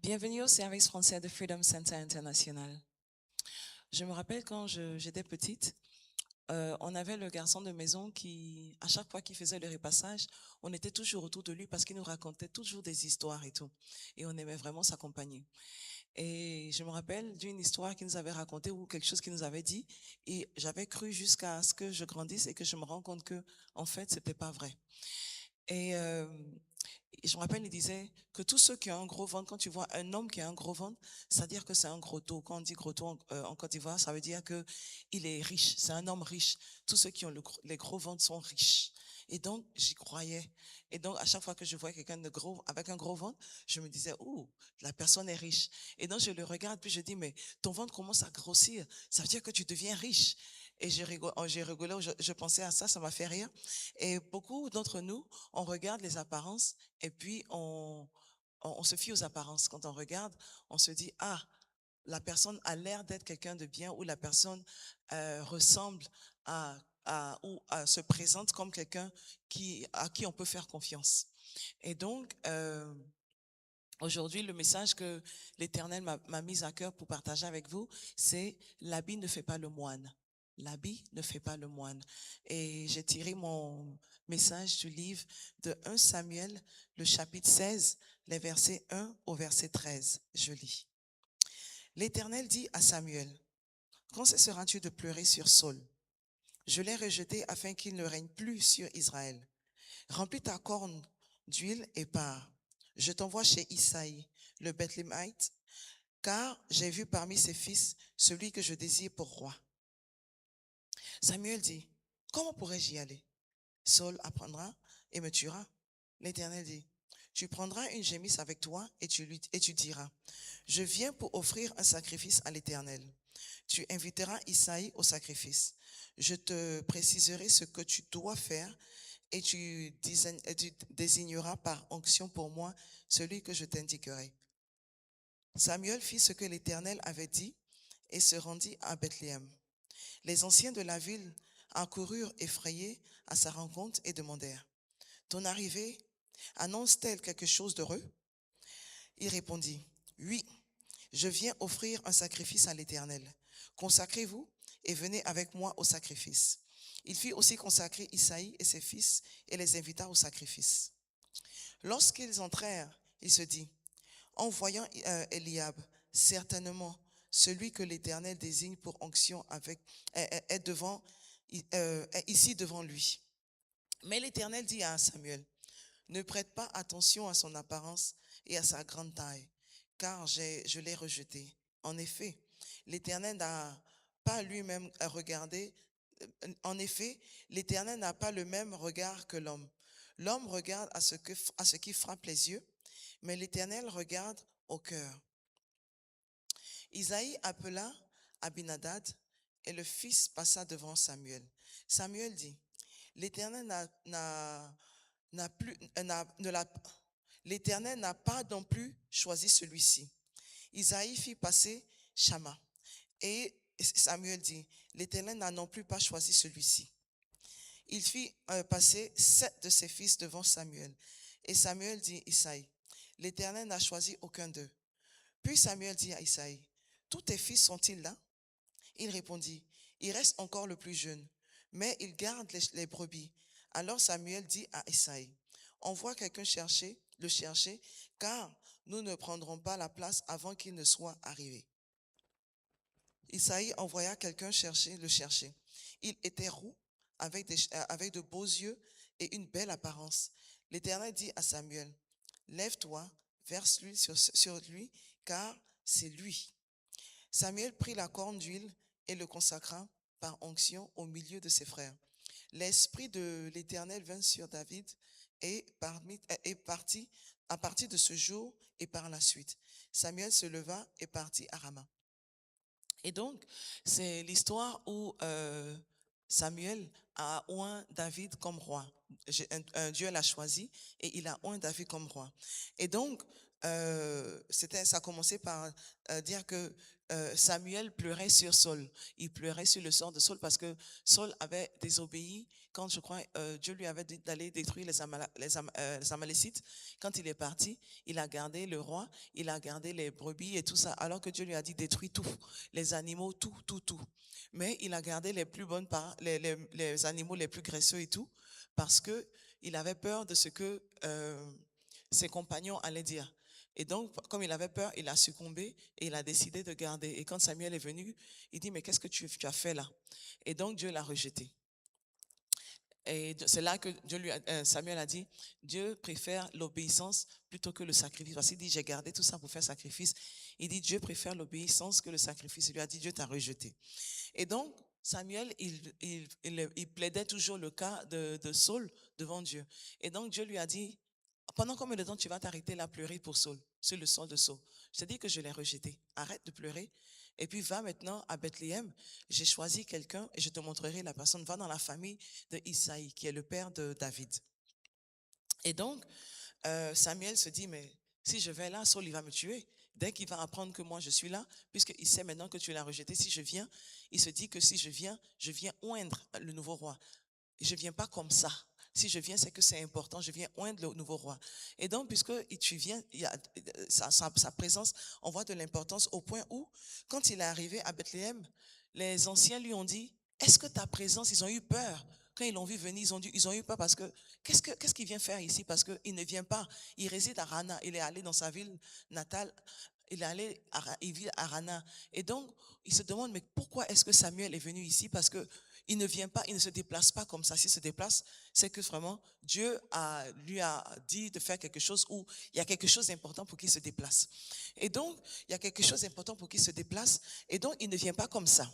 Bienvenue au service français de Freedom Center International. Je me rappelle quand j'étais petite, on avait le garçon de maison qui, à chaque fois qu'il faisait le repassage, on était toujours autour de lui parce qu'il nous racontait toujours des histoires et tout. Et on aimait vraiment s'accompagner. Et je me rappelle d'une histoire qu'il nous avait racontée ou quelque chose qu'il nous avait dit. Et j'avais cru jusqu'à ce que je grandisse et que je me rends compte que, en fait, c'était pas vrai. Et je me rappelle, il disait que tous ceux qui ont un gros ventre, quand tu vois un homme qui a un gros ventre, c'est-à-dire que c'est un gros dos. Quand on dit gros dos en Côte d'Ivoire, ça veut dire que il est riche. C'est un homme riche. Tous ceux qui ont les gros ventres sont riches. Et donc, j'y croyais. Et donc, à chaque fois que je voyais quelqu'un de gros, avec un gros ventre, je me disais, ouh, la personne est riche. Et donc, je le regarde, puis je dis, mais ton ventre commence à grossir. Ça veut dire que tu deviens riche. Et j'ai rigolé, je pensais à ça m'a fait rire. Et beaucoup d'entre nous, on regarde les apparences et puis on se fie aux apparences. Quand on regarde, on se dit, ah, la personne a l'air d'être quelqu'un de bien ou la personne ressemble se présente comme quelqu'un à qui on peut faire confiance. Et donc, aujourd'hui, le message que l'Éternel m'a mis à cœur pour partager avec vous, c'est l'habit ne fait pas le moine. L'habit ne fait pas le moine. Et j'ai tiré mon message du livre de 1 Samuel, le chapitre 16, les versets 1 au verset 13. Je lis. L'Éternel dit à Samuel, quand cesseras-tu de pleurer sur Saul? Je l'ai rejeté afin qu'il ne règne plus sur Israël. Remplis ta corne d'huile et pars. Je t'envoie chez Isaïe, le Bethlémite, car j'ai vu parmi ses fils celui que je désire pour roi. Samuel dit, comment pourrais-je y aller? Saul apprendra et me tuera. L'Éternel dit, tu prendras une gémisse avec toi et tu diras, je viens pour offrir un sacrifice à l'Éternel. Tu inviteras Isaïe au sacrifice. Je te préciserai ce que tu dois faire et tu désigneras par onction pour moi celui que je t'indiquerai. Samuel fit ce que l'Éternel avait dit et se rendit à Bethléem. Les anciens de la ville accoururent effrayés à sa rencontre et demandèrent, ton arrivée annonce-t-elle quelque chose d'heureux? Il répondit, oui, je viens offrir un sacrifice à l'Éternel. Consacrez-vous et venez avec moi au sacrifice. Il fit aussi consacrer Isaïe et ses fils et les invita au sacrifice. Lorsqu'ils entrèrent, il se dit, en voyant Eliab, certainement celui que l'Éternel désigne pour onction est ici devant lui. Mais l'Éternel dit à Samuel, ne prête pas attention à son apparence et à sa grande taille, car je l'ai rejeté. En effet, l'Éternel n'a pas lui-même regardé. En effet, l'Éternel n'a pas le même regard que l'homme. L'homme regarde à ce qui frappe les yeux, mais l'Éternel regarde au cœur. Isaïe appela Abinadad et le fils passa devant Samuel. Samuel dit, l'Éternel n'a plus, ne l'a l'Éternel n'a pas non plus choisi celui-ci. Isaïe fit passer Shama. Et Samuel dit, l'Éternel n'a non plus pas choisi celui-ci. Il fit passer 7 de ses fils devant Samuel. Et Samuel dit à Isaïe, l'Éternel n'a choisi aucun d'eux. Puis Samuel dit à Isaïe, tous tes fils sont-ils là? Il répondit, il reste encore le plus jeune, mais il garde les brebis. Alors Samuel dit à Isaïe, envoie quelqu'un le chercher, car nous ne prendrons pas la place avant qu'il ne soit arrivé. Isaïe envoya quelqu'un le chercher. Il était roux, avec de beaux yeux et une belle apparence. L'Éternel dit à Samuel, lève-toi, verse l'huile sur lui, car c'est lui. Samuel prit la corne d'huile et le consacra par onction au milieu de ses frères. L'esprit de l'Éternel vint sur David et partit à partir de ce jour et par la suite. Samuel se leva et partit à Rama. Et donc, c'est l'histoire où Samuel a oint David comme roi. Dieu l'a choisi et il a oint David comme roi. Et donc, ça a commencé par dire que Samuel pleurait sur Saul. Il pleurait sur le sort de Saul parce que Saul avait désobéi quand, je crois, Dieu lui avait dit d'aller détruire les Amalécites. Quand il est parti, il a gardé le roi, il a gardé les brebis et tout ça, alors que Dieu lui a dit détruis tout, les animaux, tout, tout, tout. Mais il a gardé les plus bonnes parts, les animaux les plus graisseux et tout, parce que il avait peur de ce que ses compagnons allaient dire. Et donc, comme il avait peur, il a succombé et il a décidé de garder. Et quand Samuel est venu, il dit, mais qu'est-ce que tu as fait là? Et donc, Dieu l'a rejeté. Et c'est là que Samuel a dit, Dieu préfère l'obéissance plutôt que le sacrifice. Parce qu'il dit, j'ai gardé tout ça pour faire sacrifice. Il dit, Dieu préfère l'obéissance que le sacrifice. Il lui a dit, Dieu t'a rejeté. Et donc, Samuel, il plaidait toujours le cas de Saul devant Dieu. Et donc, Dieu lui a dit, pendant combien de temps tu vas t'arrêter là à pleurer pour Saul, sur le sol de Saul? Je t'ai dit que je l'ai rejeté. Arrête de pleurer. Et puis va maintenant à Bethléem. J'ai choisi quelqu'un et je te montrerai la personne. Va dans la famille de Isaïe, qui est le père de David. Et donc, Samuel se dit, mais si je vais là, Saul, il va me tuer. Dès qu'il va apprendre que moi, je suis là, puisqu'il sait maintenant que tu l'as rejeté, si je viens, il se dit que si je viens oindre le nouveau roi. Je ne viens pas comme ça. Si je viens, c'est que c'est important. Je viens oindre le nouveau roi. Et donc, puisque tu viens, il y a sa présence, on voit de l'importance au point où, quand il est arrivé à Bethléem, les anciens lui ont dit, est-ce que ta présence, ils ont eu peur. Quand ils l'ont vu venir, ils ont eu peur parce que, qu'est-ce qu'il vient faire ici? Parce qu'il ne vient pas. Il réside à Rana. Il est allé dans sa ville natale. Il vit à Rana. Et donc, il se demande, mais pourquoi est-ce que Samuel est venu ici? Parce que il ne vient pas, il ne se déplace pas comme ça. S'il se déplace, c'est que vraiment Dieu lui a dit de faire quelque chose où il y a quelque chose d'important pour qu'il se déplace. Et donc, il y a quelque chose d'important pour qu'il se déplace. Et donc, il ne vient pas comme ça.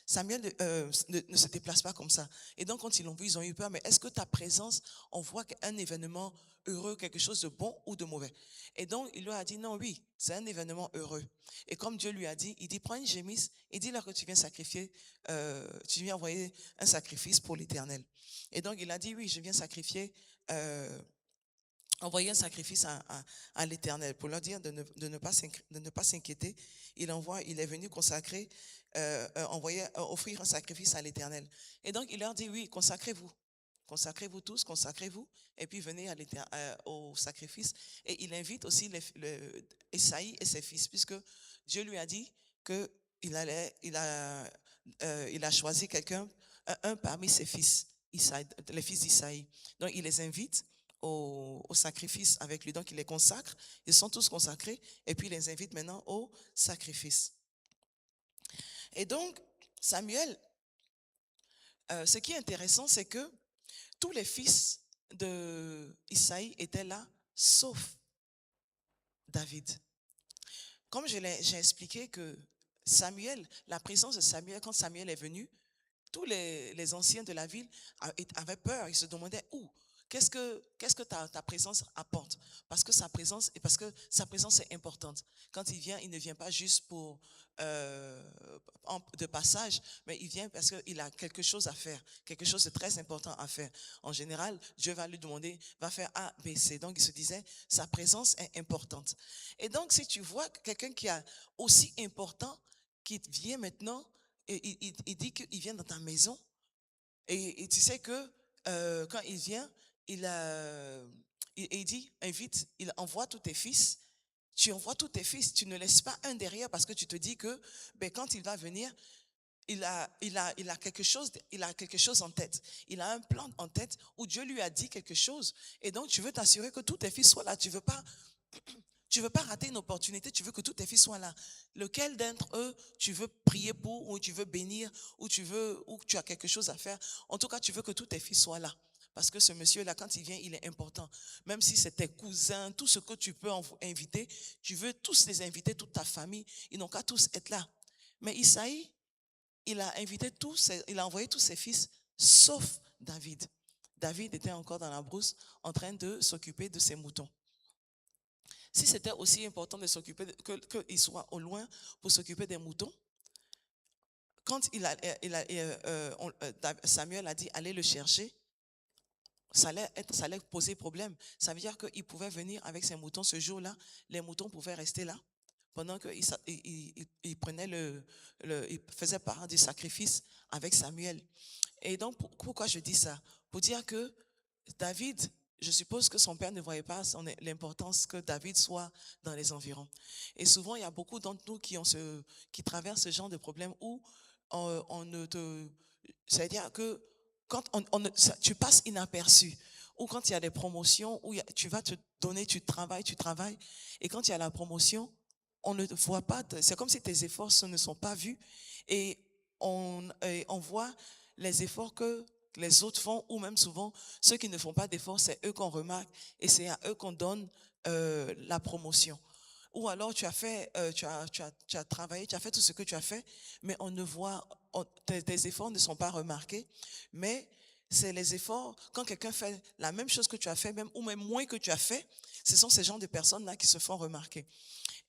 Samuel ne se déplace pas comme ça. Et donc, quand ils l'ont vu, ils ont eu peur. Mais est-ce que ta présence, on voit un événement heureux, quelque chose de bon ou de mauvais? Et donc, il lui a dit, non, oui, c'est un événement heureux. Et comme Dieu lui a dit, il dit, prends une gémisse et dis-leur que tu viens sacrifier, tu viens envoyer un sacrifice pour l'Éternel. Et donc, il a dit, oui, je viens sacrifier, envoyer un sacrifice à l'Éternel pour leur dire de ne pas s'inquiéter. Il est venu consacrer, offrir un sacrifice à l'Éternel. Et donc, il leur dit, oui, consacrez-vous. Consacrez-vous tous, consacrez-vous, et puis venez au sacrifice. Et il invite aussi Esaïe et ses fils, puisque Dieu lui a dit qu'il il a choisi quelqu'un, un parmi ses fils, les fils d'Isaïe. Donc, il les invite au sacrifice avec lui. Donc, il les consacre. Ils sont tous consacrés. Et puis, il les invite maintenant au sacrifice. Et donc, Samuel, ce qui est intéressant, c'est que tous les fils d'Isaïe étaient là, sauf David. Comme j'ai expliqué que Samuel, la présence de Samuel, quand Samuel est venu, tous les anciens de la ville avaient peur. Ils se demandaient où. Qu'est-ce que ta présence apporte? Parce que sa présence est importante. Quand il vient, il ne vient pas juste pour de passage, mais il vient parce qu'il a quelque chose à faire, quelque chose de très important à faire. En général, Dieu va lui demander, va faire A, B, C. Donc il se disait, sa présence est importante. Et donc si tu vois quelqu'un qui est aussi important, qui vient maintenant, et il dit qu'il vient dans ta maison, et tu sais que quand il vient, il dit, invite, il envoie tous tes fils. Tu envoies tous tes fils, tu ne laisses pas un derrière parce que tu te dis que quand il va venir, il a quelque chose en tête. Il a un plan en tête où Dieu lui a dit quelque chose. Et donc, tu veux t'assurer que tous tes fils soient là. Tu veux pas rater une opportunité, tu veux que tous tes fils soient là. Lequel d'entre eux tu veux prier pour, ou tu veux bénir, ou tu as quelque chose à faire. En tout cas, tu veux que tous tes fils soient là. Parce que ce monsieur-là, quand il vient, il est important. Même si c'est tes cousins, tout ce que tu peux inviter, tu veux tous les inviter, toute ta famille. Ils n'ont qu'à tous être là. Mais Isaïe, il a envoyé tous ses fils, sauf David. David était encore dans la brousse, en train de s'occuper de ses moutons. Si c'était aussi important de s'occuper, qu'il soit au loin pour s'occuper des moutons, quand Samuel a dit allez le chercher, ça allait poser problème. Ça veut dire qu'il pouvait venir avec ses moutons ce jour-là. Les moutons pouvaient rester là pendant qu'il prenait il faisait part du sacrifice avec Samuel. Et donc, pourquoi je dis ça? Pour dire que David, je suppose que son père ne voyait pas l'importance que David soit dans les environs. Et souvent, il y a beaucoup d'entre nous qui traversent ce genre de problème où on ne te, c'est-à-dire que quand tu passes inaperçu, ou quand il y a des promotions, où tu vas te donner, tu travailles, et quand il y a la promotion, on ne te voit pas, c'est comme si tes efforts ne sont pas vus, et on voit les efforts que les autres font, ou même souvent, ceux qui ne font pas d'efforts, c'est eux qu'on remarque, et c'est à eux qu'on donne la promotion. Ou alors tu as travaillé, tu as fait tout ce que tu as fait, mais on ne voit, tes efforts ne sont pas remarqués. Mais c'est les efforts, quand quelqu'un fait la même chose que tu as fait, même, ou même moins que tu as fait, ce sont ces genres de personnes-là qui se font remarquer.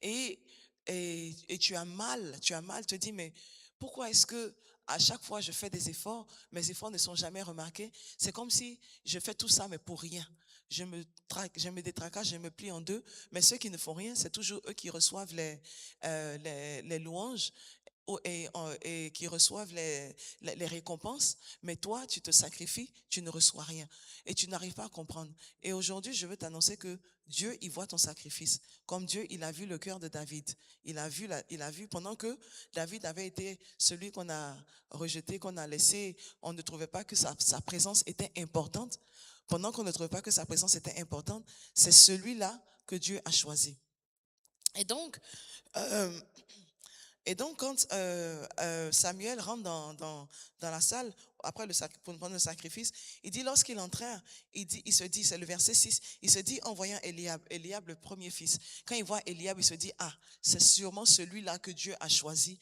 Et, et tu as mal, te dis, mais pourquoi est-ce que à chaque fois je fais des efforts, mes efforts ne sont jamais remarqués? C'est comme si je fais tout ça, mais pour rien. Je me détraquage, je me plie en deux, mais ceux qui ne font rien, c'est toujours eux qui reçoivent les louanges et qui reçoivent les récompenses, mais toi, tu te sacrifies, tu ne reçois rien et tu n'arrives pas à comprendre. Et aujourd'hui, je veux t'annoncer que Dieu, il voit ton sacrifice. Comme Dieu, il a vu le cœur de David. Il a vu pendant que David avait été celui qu'on a rejeté, qu'on a laissé, on ne trouvait pas que sa présence était importante. Pendant qu'on ne trouvait pas que sa présence était importante, c'est celui-là que Dieu a choisi. Et donc, euh, et donc, quand Samuel rentre dans la salle, après pour prendre le sacrifice, il dit, lorsqu'il entra, il se dit, c'est le verset 6, il se dit, en voyant Eliab, le premier fils, quand il voit Eliab, il se dit, ah, c'est sûrement celui-là que Dieu a choisi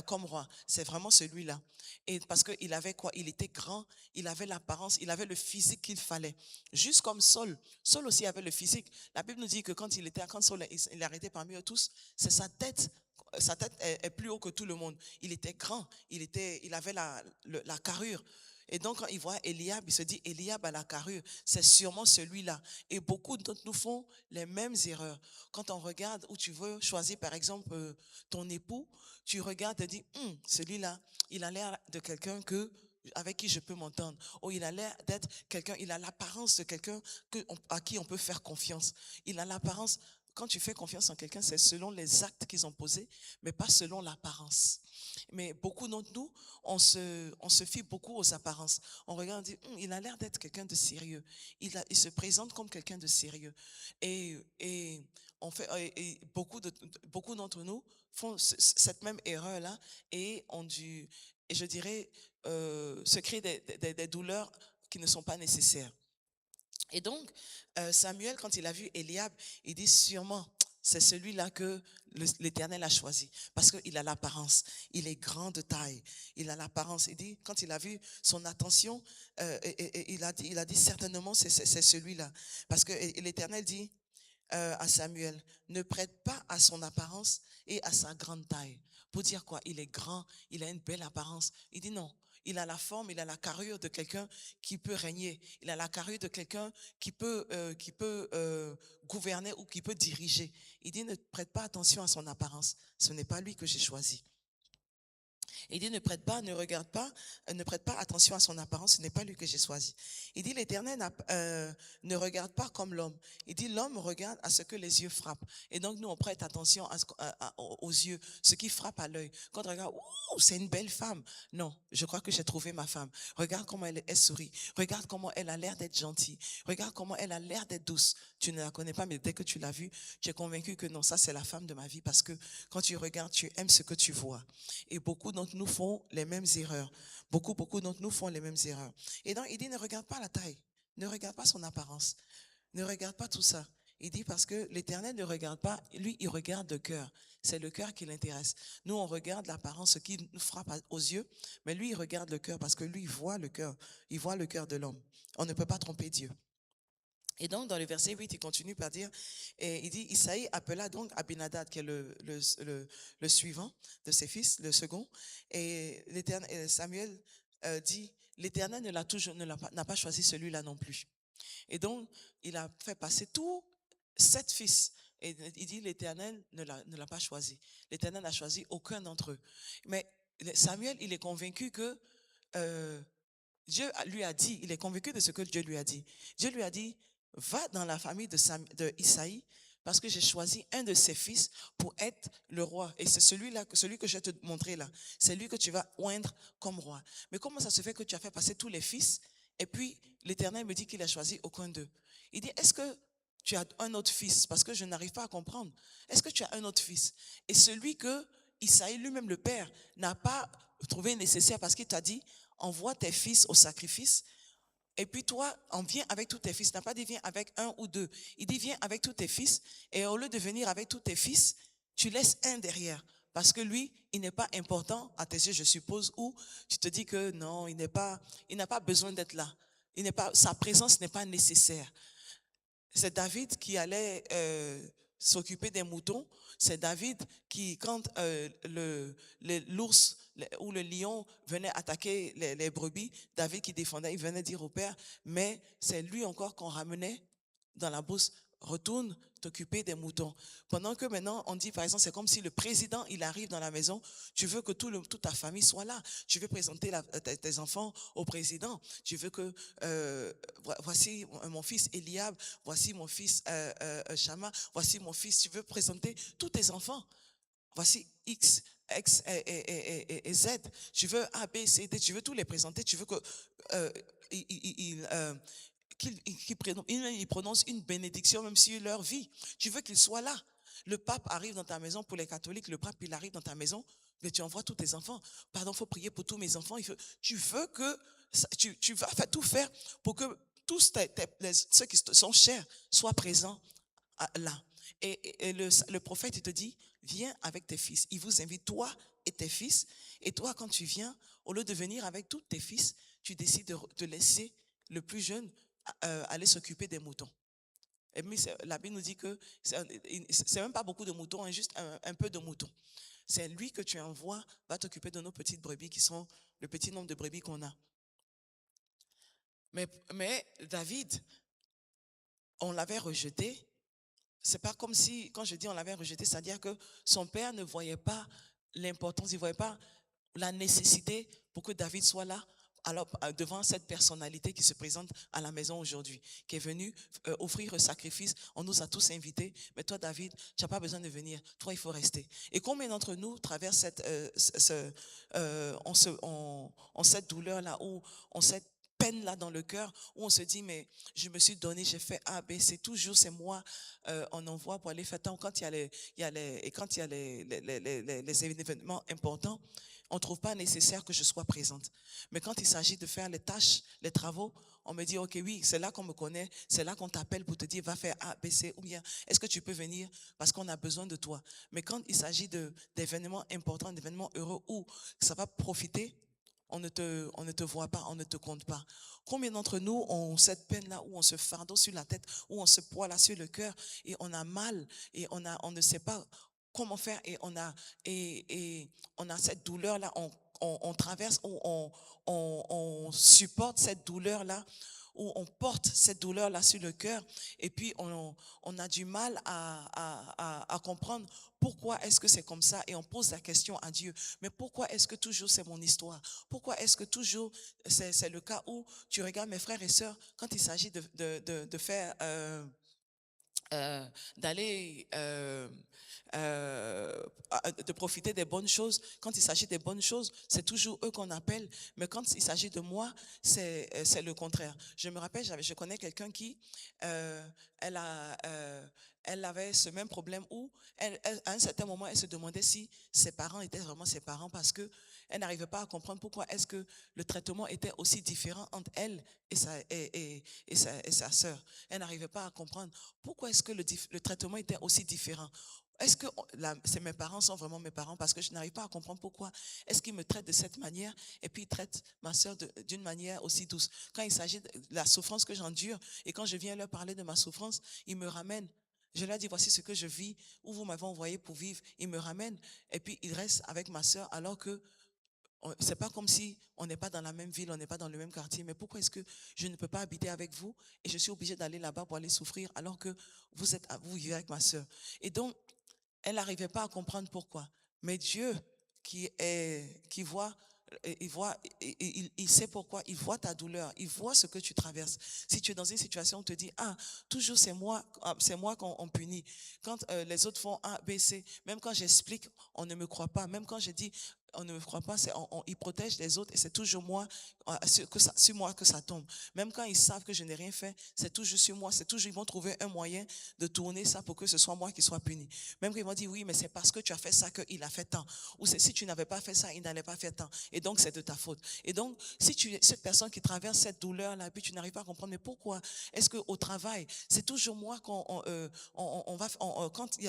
comme roi. C'est vraiment celui-là. Et parce qu'il avait quoi? Il était grand, il avait l'apparence, il avait le physique qu'il fallait. Juste comme Saul. Saul aussi avait le physique. La Bible nous dit que quand Saul il est arrêté parmi eux tous, c'est sa tête est plus haut que tout le monde. Il était grand, il avait la carrure. Et donc, quand il voit Eliab, il se dit, Eliab a la carrure, c'est sûrement celui-là. Et beaucoup d'entre nous font les mêmes erreurs. Quand on regarde où tu veux choisir, par exemple, ton époux, tu regardes et dis, celui-là, il a l'air de quelqu'un avec qui je peux m'entendre. Ou il a l'air d'être quelqu'un, il a l'apparence de quelqu'un à qui on peut faire confiance. Il a l'apparence. Quand tu fais confiance en quelqu'un, c'est selon les actes qu'ils ont posés, mais pas selon l'apparence. Mais beaucoup d'entre nous, on se fie beaucoup aux apparences. On regarde et dit, il a l'air d'être quelqu'un de sérieux. Il se présente comme quelqu'un de sérieux. Et on fait, et beaucoup d'entre nous font cette même erreur-là et et je dirais, se créent des douleurs qui ne sont pas nécessaires. Et donc, Samuel, quand il a vu Eliab, il dit sûrement, c'est celui-là que l'Éternel a choisi. Parce qu'il a l'apparence, il est grand de taille, il a l'apparence. Il dit, quand il a vu son attention, il a dit certainement, c'est celui-là. Parce que l'Éternel dit à Samuel, ne prête pas à son apparence et à sa grande taille. Pour dire quoi? Il est grand, il a une belle apparence. Il dit non. Il a la forme, il a la carrure de quelqu'un qui peut régner. Il a la carrure de quelqu'un qui peut gouverner ou qui peut diriger. Il dit ne prête pas attention à son apparence. Ce n'est pas lui que j'ai choisi. Il dit, ne prête pas attention à son apparence, ce n'est pas lui que j'ai choisi. Il dit, l'Éternel ne regarde pas comme l'homme. Il dit, l'homme regarde à ce que les yeux frappent. Et donc, nous, on prête attention aux yeux, ce qui frappe à l'œil. Quand on regarde, c'est une belle femme. Non, je crois que j'ai trouvé ma femme. Regarde comment elle sourit. Regarde comment elle a l'air d'être gentille. Regarde comment elle a l'air d'être douce. Tu ne la connais pas, mais dès que tu l'as vue, tu es convaincu que non, ça, c'est la femme de ma vie parce que quand tu regardes, tu aimes ce que tu vois. Et beaucoup d'entre nous font les mêmes erreurs. Beaucoup d'entre nous font les mêmes erreurs. Et donc, il dit, ne regarde pas la taille. Ne regarde pas son apparence. Ne regarde pas tout ça. Il dit parce que l'Éternel ne regarde pas, lui, il regarde le cœur. C'est le cœur qui l'intéresse. Nous, on regarde l'apparence, ce qui nous frappe aux yeux, mais lui, il regarde le cœur parce que lui, il voit le cœur. Il voit le cœur de l'homme. On ne peut pas tromper Dieu. Et donc, dans le verset 8, il continue par dire, et il dit, Isaïe appela donc Abinadab, qui est le suivant de ses fils, le second, et Samuel dit, l'Éternel n'a pas choisi celui-là non plus. Et donc, il a fait passer tous 7 fils. Et il dit, l'Éternel ne l'a pas choisi. L'Éternel n'a choisi aucun d'entre eux. Mais Samuel, il est convaincu que euh, Dieu lui a dit, il est convaincu de ce que Dieu lui a dit. Dieu lui a dit, va dans la famille de Isaïe, parce que j'ai choisi un de ses fils pour être le roi. Et c'est celui-là, celui que je vais te montrer là. C'est lui que tu vas oindre comme roi. Mais comment ça se fait que tu as fait passer tous les fils et puis l'Éternel me dit qu'il a choisi aucun d'eux? Il dit, est-ce que tu as un autre fils? Parce que je n'arrive pas à comprendre. Est-ce que tu as un autre fils? Et celui que Isaïe, lui-même le père, n'a pas trouvé nécessaire parce qu'il t'a dit, envoie tes fils au sacrifice. Et puis toi, on vient avec tous tes fils. Il n'a pas dit viens avec un ou deux. Il dit viens avec tous tes fils. Et au lieu de venir avec tous tes fils, tu laisses un derrière. Parce que lui, il n'est pas important à tes yeux, je suppose, ou tu te dis que non, il n'a pas besoin d'être là. Sa présence n'est pas nécessaire. C'est David qui allait s'occuper des moutons. C'est David qui, quand l'ours ou le lion venait attaquer les brebis, David qui défendait, il venait dire au père, mais c'est lui encore qu'on ramenait dans la brousse. Retourne t'occuper des moutons. Pendant que maintenant, on dit, par exemple, c'est comme si le président, il arrive dans la maison, tu veux que toute ta famille soit là. Tu veux présenter tes enfants au président. Tu veux que, voici mon fils Eliab, voici mon fils Shama, voici mon fils. Tu veux présenter tous tes enfants. Voici X, X et Z. Tu veux A, B, C, D. Tu veux tous les présenter. Tu veux que qu'il prononce une bénédiction même sur leur vie. Tu veux qu'il soit là. Le pape arrive dans ta maison. Pour les catholiques, le pape, il arrive dans ta maison, mais tu envoies tous tes enfants. Pardon, il faut prier pour tous mes enfants. Tu veux que, tu vas tout faire pour que tous ceux qui sont chers soient présents là. Et le prophète, il te dit, viens avec tes fils. Il vous invite, toi et tes fils. Et toi, quand tu viens, au lieu de venir avec tous tes fils, tu décides de laisser le plus jeune aller s'occuper des moutons. Et puis, la Bible nous dit que c'est même pas beaucoup de moutons, hein, juste un peu de moutons. C'est lui que tu envoies, va t'occuper de nos petites brebis qui sont le petit nombre de brebis qu'on a. Mais David, on l'avait rejeté. C'est pas comme si, quand je dis on l'avait rejeté, c'est-à-dire que son père ne voyait pas l'importance, il ne voyait pas la nécessité pour que David soit là. Alors, devant cette personnalité qui se présente à la maison aujourd'hui, qui est venue offrir un sacrifice, on nous a tous invités. Mais toi, David, tu n'as pas besoin de venir. Toi, il faut rester. Et combien d'entre nous traversent cette douleur-là, ou cette peine-là dans le cœur, où on se dit, mais je me suis donné, j'ai fait A, B, c'est toujours, c'est moi, on envoie pour aller faire tant. Quand il y a les événements importants, on ne trouve pas nécessaire que je sois présente. Mais quand il s'agit de faire les tâches, les travaux, on me dit, ok, oui, c'est là qu'on me connaît, c'est là qu'on t'appelle pour te dire, va faire A, B, C, ou bien, est-ce que tu peux venir parce qu'on a besoin de toi. Mais quand il s'agit d'événements importants, d'événements heureux, où ça va profiter, on ne te voit pas, on ne te compte pas. Combien d'entre nous ont cette peine-là, où on se fardeau sur la tête, où on se poids-là sur le cœur, et on a mal, et on ne sait pas comment faire, et on a cette douleur-là, on traverse, ou on supporte cette douleur-là, où on porte cette douleur-là sur le cœur, et puis on a du mal à comprendre pourquoi est-ce que c'est comme ça, et on pose la question à Dieu, mais pourquoi est-ce que toujours c'est mon histoire? Pourquoi est-ce que toujours c'est le cas où tu regardes mes frères et sœurs, quand il s'agit de faire... d'aller de profiter des bonnes choses. Quand il s'agit des bonnes choses, c'est toujours eux qu'on appelle, mais quand il s'agit de moi, c'est le contraire. Je me rappelle, je connais quelqu'un qui elle avait ce même problème, où à un certain moment, elle se demandait si ses parents étaient vraiment ses parents, parce que elle n'arrivait pas à comprendre pourquoi est-ce que le traitement était aussi différent entre elle et sa sœur. Elle n'arrivait pas à comprendre pourquoi est-ce que le traitement était aussi différent. Est-ce que mes parents sont vraiment mes parents? Parce que je n'arrive pas à comprendre pourquoi est-ce qu'ils me traitent de cette manière, et puis ils traitent ma soeur d'une manière aussi douce. Quand il s'agit de la souffrance que j'endure, et quand je viens leur parler de ma souffrance, ils me ramènent. Je leur dis, voici ce que je vis, où vous m'avez envoyé pour vivre. Ils me ramènent, et puis ils restent avec ma soeur, alors que c'est pas comme si on n'est pas dans la même ville, on n'est pas dans le même quartier, mais pourquoi est-ce que je ne peux pas habiter avec vous et je suis obligée d'aller là-bas pour aller souffrir alors que vous vivez avec ma sœur? Et donc, elle n'arrivait pas à comprendre pourquoi. Mais Dieu, qui voit, il sait pourquoi, il voit ta douleur, il voit ce que tu traverses. Si tu es dans une situation où on te dit, ah, toujours c'est moi qu'on punit. Quand les autres font A, B, C, même quand j'explique, on ne me croit pas. Même quand je dis, on ne me croit pas, ils protègent les autres et c'est toujours moi, sur moi que ça tombe. Même quand ils savent que je n'ai rien fait, c'est toujours sur moi, c'est toujours, ils vont trouver un moyen de tourner ça pour que ce soit moi qui sois puni. Même quand ils vont dire, oui, mais c'est parce que tu as fait ça qu'il a fait tant. Ou c'est si tu n'avais pas fait ça, il n'allait pas faire tant. Et donc, c'est de ta faute. Et donc, si tu es cette personne qui traverse cette douleur-là, puis tu n'arrives pas à comprendre, mais pourquoi est-ce qu'au travail, c'est toujours moi quand il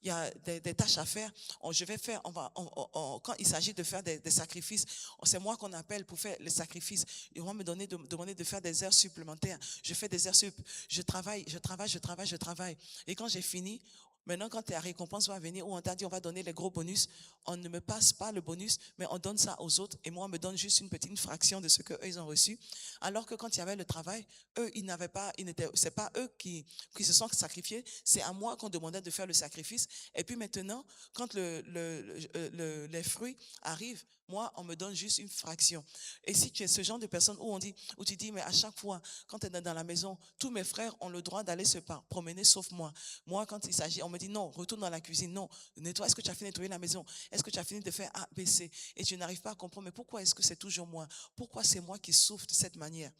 y a des tâches à faire, je vais faire, quand il s'agit de faire des sacrifices, c'est moi qu'on appelle pour faire les sacrifices. Ils vont me demander de faire des heures supplémentaires. Je fais des heures sup. Je travaille. Et quand j'ai fini, maintenant, quand la récompense va venir, où on t'a dit on va donner les gros bonus, on ne me passe pas le bonus, mais on donne ça aux autres. Et moi, on me donne juste une petite fraction de ce qu'eux, ils ont reçu. Alors que quand il y avait le travail, eux, c'est pas eux qui se sont sacrifiés, c'est à moi qu'on demandait de faire le sacrifice. Et puis maintenant, quand les fruits arrivent, moi, on me donne juste une fraction. Et si tu es ce genre de personne où tu dis, mais à chaque fois, quand tu es dans la maison, tous mes frères ont le droit d'aller se promener sauf moi. Moi, quand il s'agit, on me dit non, retourne dans la cuisine, non, nettoie. Est-ce que tu as fini de nettoyer la maison? Est-ce que tu as fini de faire A, B, C? Et tu n'arrives pas à comprendre, mais pourquoi est-ce que c'est toujours moi? Pourquoi c'est moi qui souffre de cette manière?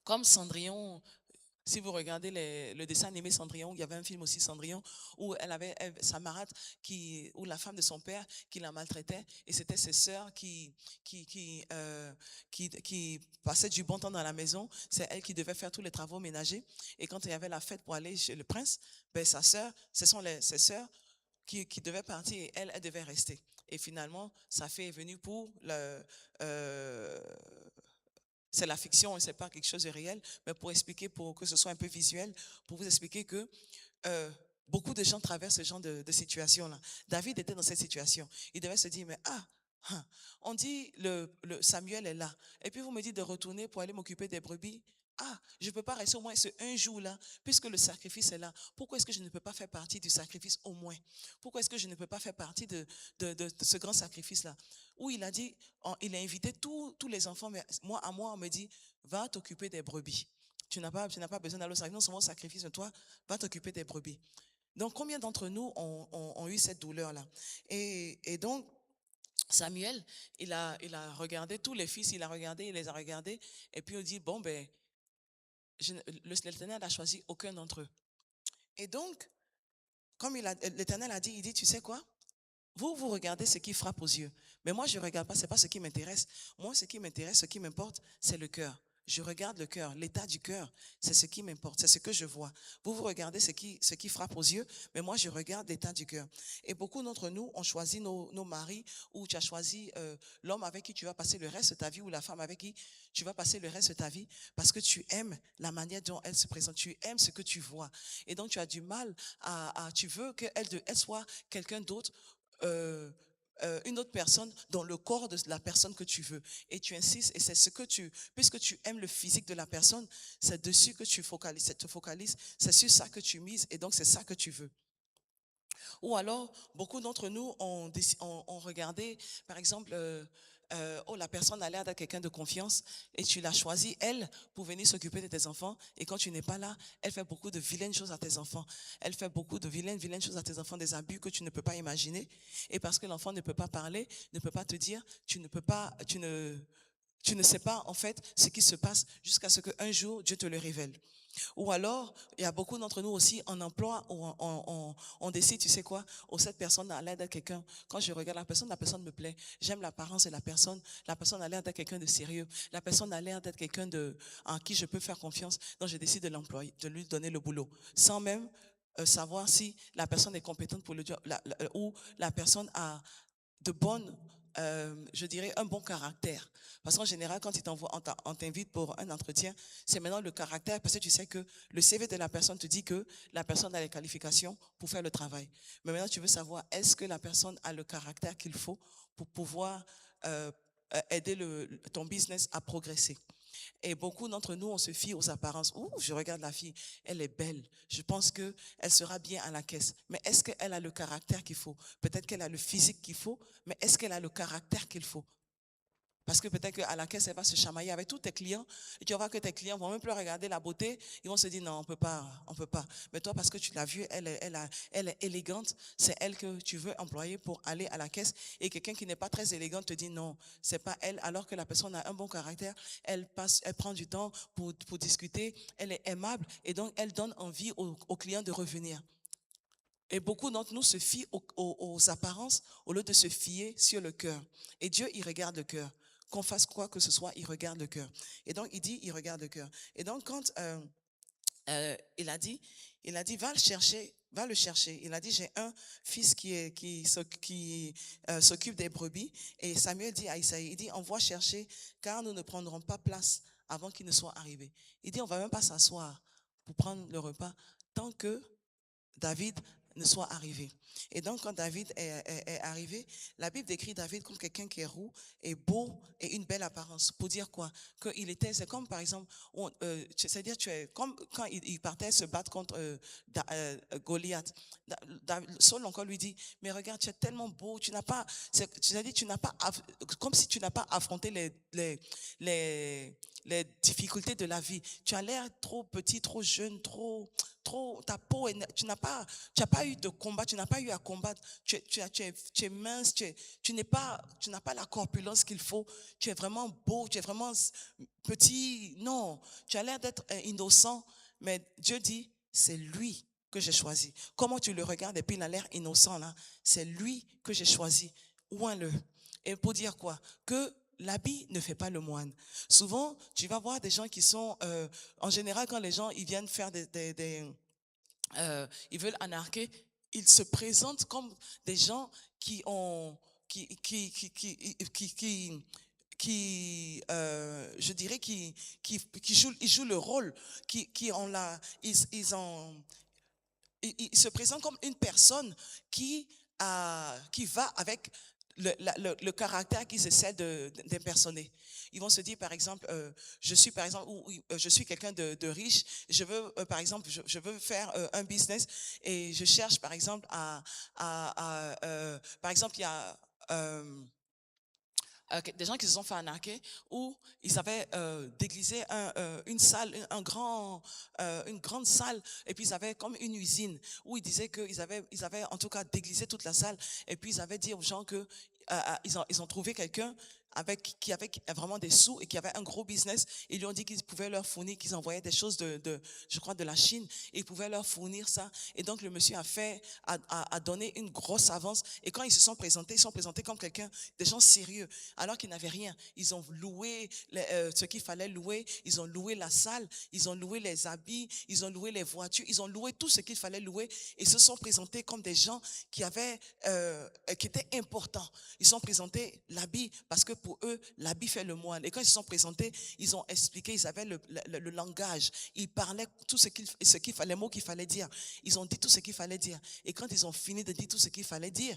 Comme Cendrillon, si vous regardez le dessin animé Cendrillon, il y avait un film aussi Cendrillon où sa marâtre ou la femme de son père qui la maltraitait et c'était ses sœurs qui, qui, euh, qui passaient du bon temps dans la maison. C'est elle qui devait faire tous les travaux ménagers et quand il y avait la fête pour aller chez le prince, ben sa sœur, ses sœurs qui devaient partir et elle devait rester. Et finalement, sa fille est venue pour euh, c'est la fiction et c'est pas quelque chose de réel, mais pour expliquer, pour que ce soit un peu visuel, pour vous expliquer que euh, beaucoup de gens traversent ce genre de situation-là. David était dans cette situation. Il devait se dire, mais on dit le Samuel est là. Et puis vous me dites de retourner pour aller m'occuper des brebis. Ah, je ne peux pas rester au moins ce un jour-là, puisque le sacrifice est là. Pourquoi est-ce que je ne peux pas faire partie du sacrifice au moins? Pourquoi est-ce que je ne peux pas faire partie de ce grand sacrifice-là? Où il a dit, il a invité tous les enfants, mais à moi, on me dit, va t'occuper des brebis. Tu n'as pas besoin d'aller au sacrifice, non seulement au sacrifice, mais toi, va t'occuper des brebis. Donc, combien d'entre nous ont eu cette douleur-là? Et donc, Samuel, il a regardé tous les fils, il les a regardés, et puis il dit, bon, ben, l'Éternel a choisi aucun d'entre eux. Et donc, comme l'Éternel a dit, il dit, tu sais quoi? Vous regardez ce qui frappe aux yeux. Mais moi, je ne regarde pas, ce n'est pas ce qui m'intéresse. Moi, ce qui m'intéresse, ce qui m'importe, c'est le cœur. Je regarde le cœur, l'état du cœur, c'est ce qui m'importe, c'est ce que je vois. Vous regardez ce qui frappe aux yeux, mais moi, je regarde l'état du cœur. Et beaucoup d'entre nous ont choisi nos maris, ou tu as choisi l'homme avec qui tu vas passer le reste de ta vie, ou la femme avec qui tu vas passer le reste de ta vie, parce que tu aimes la manière dont elle se présente, tu aimes ce que tu vois. Et donc, tu as du mal tu veux qu'elle soit quelqu'un d'autre, une autre personne dans le corps de la personne que tu veux. Et tu insistes, et c'est puisque tu aimes le physique de la personne, c'est dessus que tu te focalises, c'est sur ça que tu mises, et donc c'est ça que tu veux. Ou alors, beaucoup d'entre nous ont regardé, par exemple, la personne a l'air d'être quelqu'un de confiance et tu l'as choisi, elle, pour venir s'occuper de tes enfants. Et quand tu n'es pas là, elle fait beaucoup de vilaines choses à tes enfants. Elle fait beaucoup de vilaines choses à tes enfants, des abus que tu ne peux pas imaginer. Et parce que l'enfant ne peut pas parler, ne peut pas te dire, tu ne sais pas en fait ce qui se passe jusqu'à ce qu'un jour Dieu te le révèle. Ou alors, il y a beaucoup d'entre nous aussi en emploi où on décide, tu sais quoi, cette personne a l'air d'être quelqu'un. Quand je regarde la personne me plaît. J'aime l'apparence de la personne a l'air d'être quelqu'un de sérieux. La personne a l'air d'être quelqu'un en qui je peux faire confiance. Donc, je décide de l'employer, de lui donner le boulot. Sans même savoir si la personne est compétente pour le job, ou la personne a de bonnes, je dirais, un bon caractère. Parce qu'en général, quand on t'invite pour un entretien, c'est maintenant le caractère, parce que tu sais que le CV de la personne te dit que la personne a les qualifications pour faire le travail. Mais maintenant, tu veux savoir, est-ce que la personne a le caractère qu'il faut pour pouvoir aider ton business à progresser. Et beaucoup d'entre nous, on se fie aux apparences. Ouh, je regarde la fille, elle est belle. Je pense que elle sera bien à la caisse. Mais est-ce qu'elle a le caractère qu'il faut? Peut-être qu'elle a le physique qu'il faut, mais est-ce qu'elle a le caractère qu'il faut? Parce que peut-être qu'à la caisse, elle va se chamailler avec tous tes clients. Et tu vas voir que tes clients vont même plus regarder la beauté. Ils vont se dire, non, on peut pas, on peut pas. Mais toi, parce que tu l'as vue, elle est élégante. C'est elle que tu veux employer pour aller à la caisse. Et quelqu'un qui n'est pas très élégant te dit, non, c'est pas elle. Alors que la personne a un bon caractère. Elle prend du temps pour discuter. Elle est aimable. Et donc, elle donne envie aux clients de revenir. Et beaucoup d'entre nous se fient aux apparences au lieu de se fier sur le cœur. Et Dieu, il regarde le cœur. Qu'on fasse quoi que ce soit, il regarde le cœur. Et donc, il dit, il regarde le cœur. Et donc, quand il a dit, va le chercher, va le chercher. Il a dit, j'ai un fils qui s'occupe des brebis. Et Samuel dit à Isaïe, il dit, envoie chercher, car nous ne prendrons pas place avant qu'il ne soit arrivé. Il dit, on va même pas s'asseoir pour prendre le repas tant que David ne soit arrivé. Et donc, quand David est arrivé, la Bible décrit David comme quelqu'un qui est roux et beau et une belle apparence. Pour dire quoi? C'est comme par exemple, c'est-à-dire tu es comme quand il partait se battre contre Goliath. Saul encore lui dit, mais regarde, tu es tellement beau, tu n'as pas, c'est-à-dire tu n'as pas, comme si tu n'as pas affronté les difficultés de la vie. Tu as l'air trop petit, trop jeune, trop, ta peau, tu n'as pas eu de combat, tu n'as pas eu à combattre, tu es mince, tu n'as pas la corpulence qu'il faut, tu es vraiment beau, tu es vraiment petit, non, tu as l'air d'être innocent, mais Dieu dit, c'est lui que j'ai choisi. Comment tu le regardes et puis il a l'air innocent là, c'est lui que j'ai choisi, oins-le. Et pour dire quoi? Que l'habit ne fait pas le moine. Souvent, tu vas voir des gens qui sont, en général, quand les gens ils viennent faire ils veulent anarquer, ils se présentent comme des gens qui ont, je dirais, ils jouent le rôle, qui ont ils se présentent comme une personne qui va avec le caractère qu'ils essaient d'impersoner. Ils vont se dire, par exemple, je suis par exemple, je suis quelqu'un de riche, je veux, par exemple, je veux faire un business et je cherche, par exemple, par exemple, il y a des gens qui se sont fait arnaquer où ils avaient déguisé une salle, une grande salle, et puis ils avaient comme une usine où ils disaient qu'ils avaient en tout cas déguisé toute la salle, et puis ils avaient dit aux gens que ils ont trouvé quelqu'un qui avait vraiment des sous et qui avait un gros business. Ils lui ont dit qu'ils pouvaient leur fournir, qu'ils envoyaient des choses je crois, de la Chine, et ils pouvaient leur fournir ça. Et donc le monsieur a donné une grosse avance. Et quand ils se sont présentés, ils sont présentés comme des gens sérieux, alors qu'ils n'avaient rien. Ils ont loué ce qu'il fallait louer, ils ont loué la salle, ils ont loué les habits, ils ont loué les voitures, ils ont loué tout ce qu'il fallait louer, et se sont présentés comme des gens qui étaient importants. Ils sont présentés l'habit parce que pour eux, l'habit fait le moine. Et quand ils se sont présentés, ils ont expliqué, ils avaient le langage. Ils parlaient tout les mots qu'il fallait dire. Ils ont dit tout ce qu'il fallait dire. Et quand ils ont fini de dire tout ce qu'il fallait dire,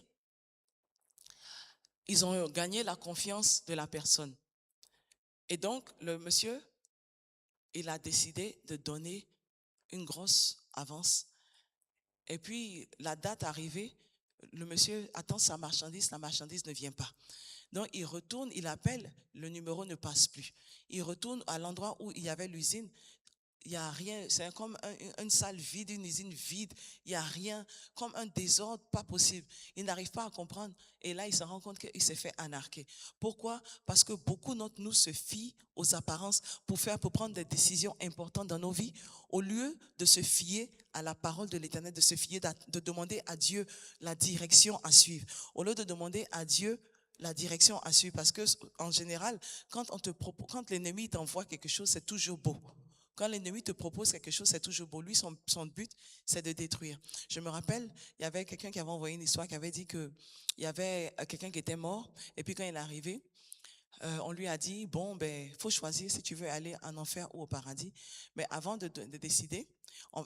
ils ont gagné la confiance de la personne. Et donc, le monsieur, il a décidé de donner une grosse avance. Et puis, la date arrivée, le monsieur attend sa marchandise, la marchandise ne vient pas. Donc, il retourne, il appelle, le numéro ne passe plus. Il retourne à l'endroit où il y avait l'usine. Il n'y a rien, c'est comme une salle vide, une usine vide. Il n'y a rien, comme un désordre, pas possible. Il n'arrive pas à comprendre. Et là, il se rend compte qu'il s'est fait anarquer. Pourquoi? Parce que beaucoup d'entre nous se fient aux apparences pour prendre des décisions importantes dans nos vies, au lieu de se fier à la parole de l'Éternel, de se fier, de demander à Dieu la direction à suivre. Au lieu de demander à Dieu la direction à suivre, parce que en général, quand l'ennemi t'envoie quelque chose, c'est toujours beau. Quand l'ennemi te propose quelque chose, c'est toujours beau. Lui, son but, c'est de détruire. Je me rappelle, il y avait quelqu'un qui avait envoyé une histoire qui avait dit que il y avait quelqu'un qui était mort, et puis quand il est arrivé, on lui a dit, bon, ben, faut choisir si tu veux aller en enfer ou au paradis. Mais avant de décider,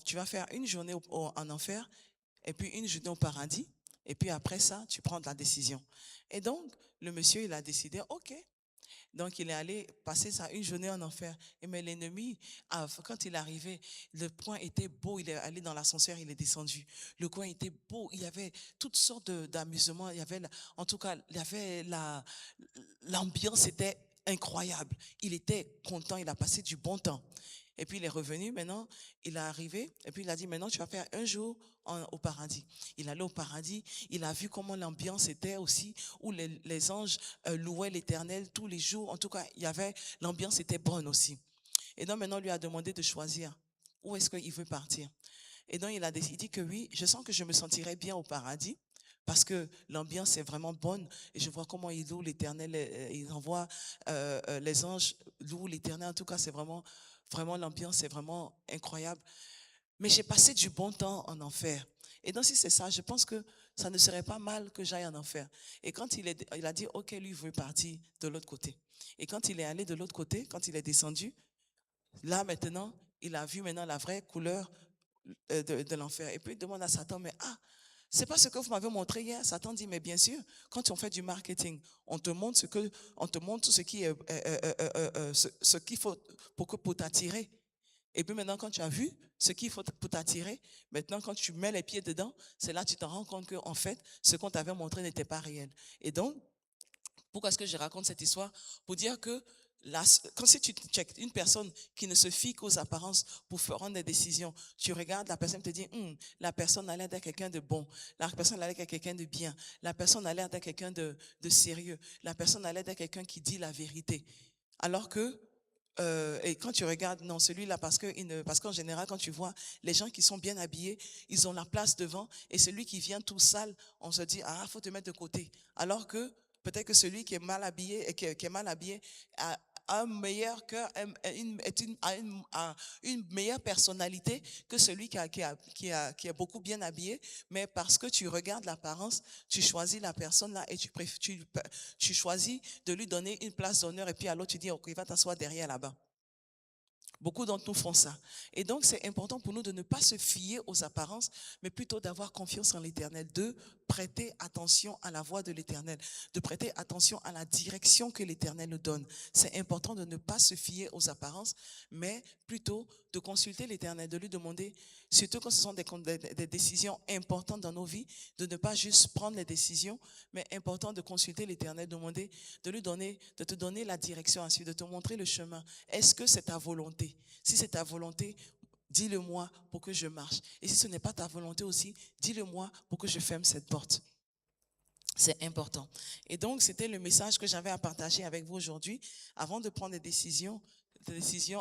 tu vas faire une journée en enfer et puis une journée au paradis. Et puis après ça, tu prends la décision. Et donc, le monsieur, il a décidé, OK. Donc, il est allé passer ça une journée en enfer. Et mais l'ennemi, quand il est arrivé, le coin était beau. Il est allé dans l'ascenseur, il est descendu. Le coin était beau. Il y avait toutes sortes d'amusements. Il y avait, en tout cas, il y avait l'ambiance était incroyable. Il était content. Il a passé du bon temps. Et puis il est revenu, maintenant, il est arrivé, et puis il a dit, maintenant tu vas faire un jour au paradis. Il allait au paradis, il a vu comment l'ambiance était aussi, où les anges louaient l'Éternel tous les jours. En tout cas, l'ambiance était bonne aussi. Et donc maintenant, on lui a demandé de choisir où est-ce qu'il veut partir. Et donc il a décidé que oui, je sens que je me sentirais bien au paradis, parce que l'ambiance est vraiment bonne et je vois comment il loue l'Éternel, il envoie les anges louent l'Éternel. En tout cas, c'est vraiment l'ambiance est vraiment incroyable. Mais j'ai passé du bon temps en enfer. Et donc si c'est ça, je pense que ça ne serait pas mal que j'aille en enfer. Et quand il a dit OK, lui il veut partir de l'autre côté. Et quand il est allé de l'autre côté, quand il est descendu, là maintenant, il a vu maintenant la vraie couleur de l'enfer. Et puis il demande à Satan, mais c'est pas ce que vous m'avez montré hier. Satan dit, mais bien sûr, quand on fait du marketing, on te montre ce qui est, ce qu'il faut pour t'attirer. Et puis maintenant, quand tu as vu ce qu'il faut pour t'attirer, maintenant, quand tu mets les pieds dedans, c'est là que tu te rends compte que, en fait, ce qu'on t'avait montré n'était pas réel. Et donc, pourquoi est-ce que je raconte cette histoire? Pour dire que quand si tu checkes une personne qui ne se fie qu'aux apparences pour prendre des décisions, tu regardes la personne et te dis, la personne a l'air d'être quelqu'un de bon, la personne a l'air d'être quelqu'un de bien, la personne a l'air d'être quelqu'un de sérieux, la personne a l'air d'être quelqu'un qui dit la vérité. Alors que et quand tu regardes, non, celui-là, parce qu'en général, quand tu vois les gens qui sont bien habillés, ils ont la place devant, et celui qui vient tout sale, on se dit, faut te mettre de côté. Alors que peut-être que celui qui est mal habillé et qui est mal habillé a un meilleur cœur, a une meilleure personnalité que celui qui est beaucoup bien habillé, mais parce que tu regardes l'apparence, tu choisis la personne là et tu choisis de lui donner une place d'honneur, et puis à l'autre tu dis, ok, il va t'asseoir derrière là-bas. Beaucoup d'entre nous font ça. Et donc, c'est important pour nous de ne pas se fier aux apparences, mais plutôt d'avoir confiance en l'Éternel, de prêter attention à la voix de l'Éternel, de prêter attention à la direction que l'Éternel nous donne. C'est important de ne pas se fier aux apparences, mais plutôt de consulter l'Éternel, de lui demander, surtout quand ce sont des décisions importantes dans nos vies, de ne pas juste prendre les décisions, mais important de consulter l'Éternel, demander, de te donner la direction ainsi, de te montrer le chemin. Est-ce que c'est ta volonté? Si c'est ta volonté, dis-le-moi pour que je marche. Et si ce n'est pas ta volonté aussi, dis-le-moi pour que je ferme cette porte. C'est important. Et donc, c'était le message que j'avais à partager avec vous aujourd'hui. Avant de prendre des décisions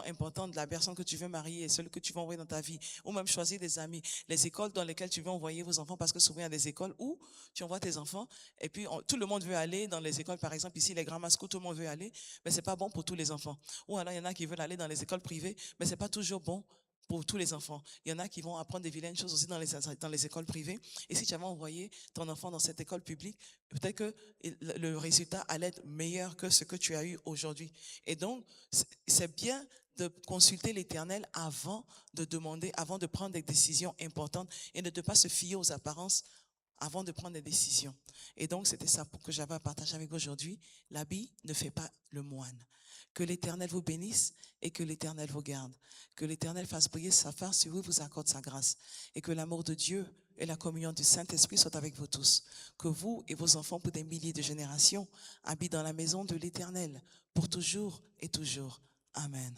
importantes de la personne que tu veux marier et celle que tu veux envoyer dans ta vie, ou même choisir des amis, les écoles dans lesquelles tu veux envoyer vos enfants, parce que souvent il y a des écoles où tu envoies tes enfants et puis tout le monde veut aller dans les écoles, par exemple ici les Grammar Schools, tout le monde veut aller, mais c'est pas bon pour tous les enfants. Ou alors il y en a qui veulent aller dans les écoles privées, mais c'est pas toujours bon pour tous les enfants. Il y en a qui vont apprendre des vilaines choses aussi dans les écoles privées. Et si tu avais envoyé ton enfant dans cette école publique, peut-être que le résultat allait être meilleur que ce que tu as eu aujourd'hui. Et donc, c'est bien de consulter l'Éternel avant de demander, avant de prendre des décisions importantes, et de ne pas se fier aux apparences avant de prendre des décisions. Et donc, c'était ça que j'avais à partager avec vous aujourd'hui. L'habit ne fait pas le moine. Que l'Éternel vous bénisse et que l'Éternel vous garde. Que l'Éternel fasse briller sa face sur vous, vous accorde sa grâce. Et que l'amour de Dieu et la communion du Saint-Esprit soient avec vous tous. Que vous et vos enfants pour des milliers de générations habitent dans la maison de l'Éternel pour toujours et toujours. Amen.